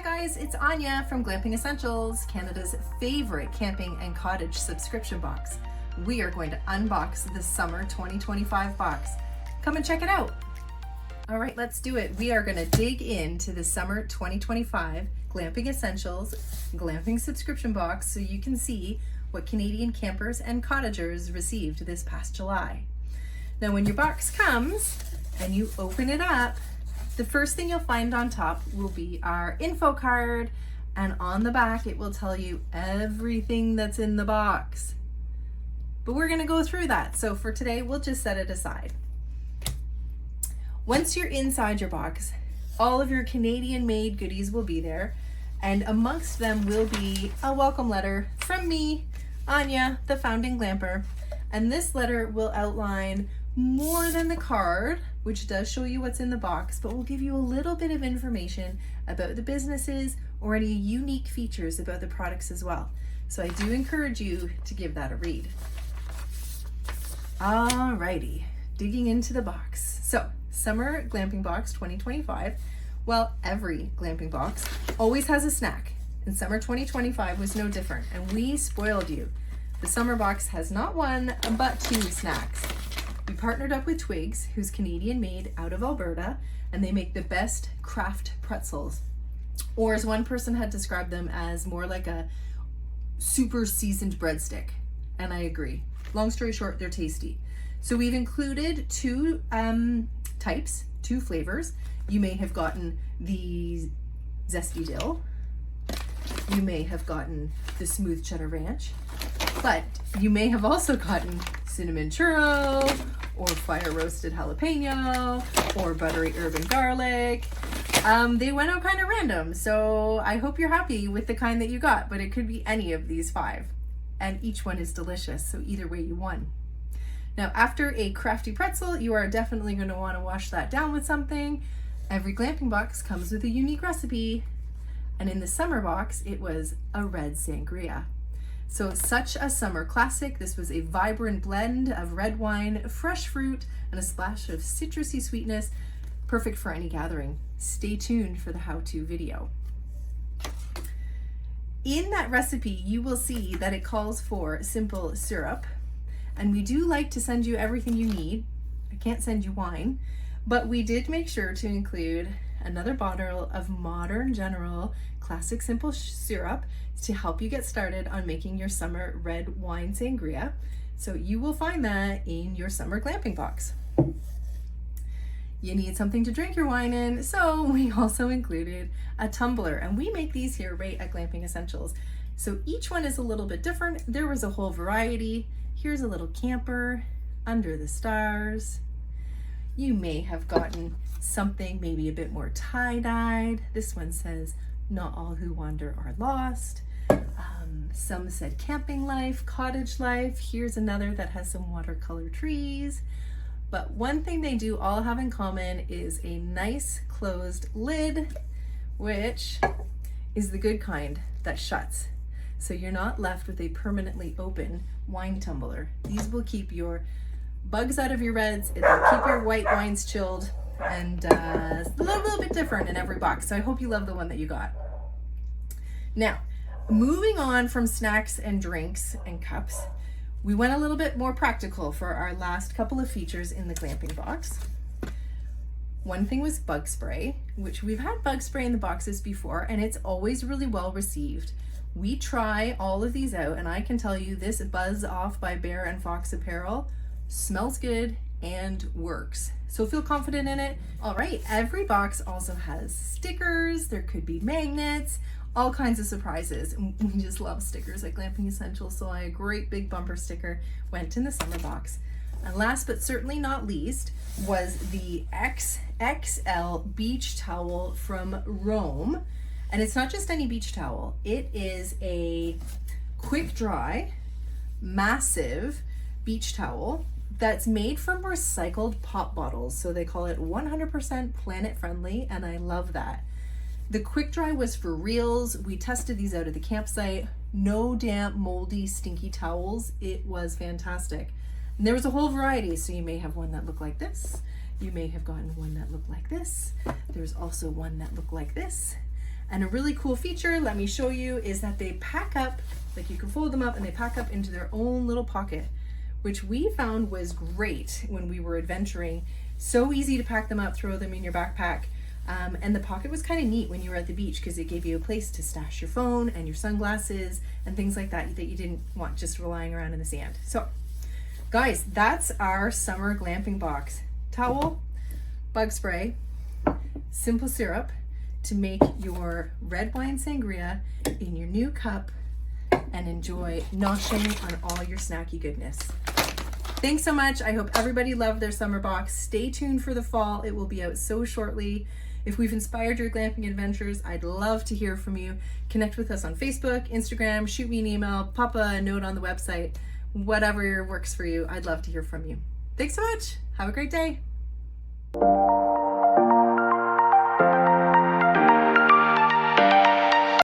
Hi guys, it's Anya from Glamping Essentials, Canada's favorite camping and cottage subscription box. We are going to unbox the Summer 2025 box. Come and check it out. All right, let's do it. We are going to dig into the Summer 2025 Glamping Essentials Glamping subscription box so you can see what Canadian campers and cottagers received this past July. Now, when your box comes and you open it up, the first thing you'll find on top will be our info card, and on the back it will tell you everything that's in the box. But we're going to go through that, so for today we'll just set it aside. Once you're inside your box, all of your Canadian made goodies will be there, and amongst them will be a welcome letter from me, Anya, the founding glamper. And this letter will outline more than the card, which does show you what's in the box, but will give you a little bit of information about the businesses or any unique features about the products as well. So I do encourage you to give that a read. Alrighty, digging into the box. So, Summer Glamping Box 2025. Well, every glamping box always has a snack, and Summer 2025 was no different, and we spoiled you. The Summer box has not one, but two snacks. We partnered up with Twigs, who's Canadian made out of Alberta, and they make the best craft pretzels. Or as one person had described them, as more like a super seasoned breadstick. And I agree. Long story short, they're tasty. So we've included two types, two flavors. You may have gotten the zesty dill. You may have gotten the smooth cheddar ranch, but you may have also gotten cinnamon churro, or fire roasted jalapeno, or buttery herb and garlic. They went out kind of random, so I hope you're happy with the kind that you got, but it could be any of these five, and each one is delicious, so either way you won. Now, after a crafty pretzel, you are definitely going to want to wash that down with something. Every glamping box comes with a unique recipe, and in the summer box, it was a red sangria. So such a summer classic. This was a vibrant blend of red wine, fresh fruit, and a splash of citrusy sweetness, perfect for any gathering. Stay tuned for the how-to video. In that recipe, you will see that it calls for simple syrup, and we do like to send you everything you need. I can't send you wine, but we did make sure to include another bottle of Modern General Classic Simple Syrup to help you get started on making your summer red wine sangria. So you will find that in your summer glamping box. You need something to drink your wine in, so we also included a tumbler, and we make these here right at Glamping Essentials. So each one is a little bit different. There was a whole variety. Here's a little camper, under the stars. You may have gotten something maybe a bit more tie-dyed. This one says, "Not all who wander are lost." Some said camping life, cottage life. Here's another that has some watercolor trees. But one thing they do all have in common is a nice closed lid, which is the good kind that shuts. So you're not left with a permanently open wine tumbler. These will keep your bugs out of your reds, it'll keep your white wines chilled, and a little bit different in every box. So I hope you love the one that you got. Now, moving on from snacks and drinks and cups, we went a little bit more practical for our last couple of features in the glamping box. One thing was bug spray, which we've had bug spray in the boxes before, and it's always really well received. We try all of these out, and I can tell you this Buzz Off by Bear and Fox Apparel smells good and works. So feel confident in it. All right, every box also has stickers. There could be magnets, all kinds of surprises. We just love stickers at Glamping Essentials, so a great big bumper sticker went in the summer box. And last but certainly not least was the XXL beach towel from Rome. And it's not just any beach towel. It is a quick dry, massive beach towel that's made from recycled pop bottles. So they call it 100% planet friendly, and I love that. The quick dry was for reals. We tested these out at the campsite. No damp, moldy, stinky towels. It was fantastic. And there was a whole variety. So you may have one that looked like this. You may have gotten one that looked like this. There's also one that looked like this. And a really cool feature, let me show you, is that they pack up, like you can fold them up and they pack up into their own little pocket, which we found was great when we were adventuring. So easy to pack them up, throw them in your backpack. And the pocket was kind of neat when you were at the beach because it gave you a place to stash your phone and your sunglasses and things like that that you didn't want just lying around in the sand. So guys, that's our summer glamping box. Towel, bug spray, simple syrup to make your red wine sangria in your new cup and enjoy noshing on all your snacky goodness. Thanks so much. I hope everybody loved their summer box. Stay tuned for the fall. It will be out so shortly. If we've inspired your glamping adventures, I'd love to hear from you. Connect with us on Facebook, Instagram, shoot me an email, pop a note on the website, whatever works for you. I'd love to hear from you. Thanks so much. Have a great day.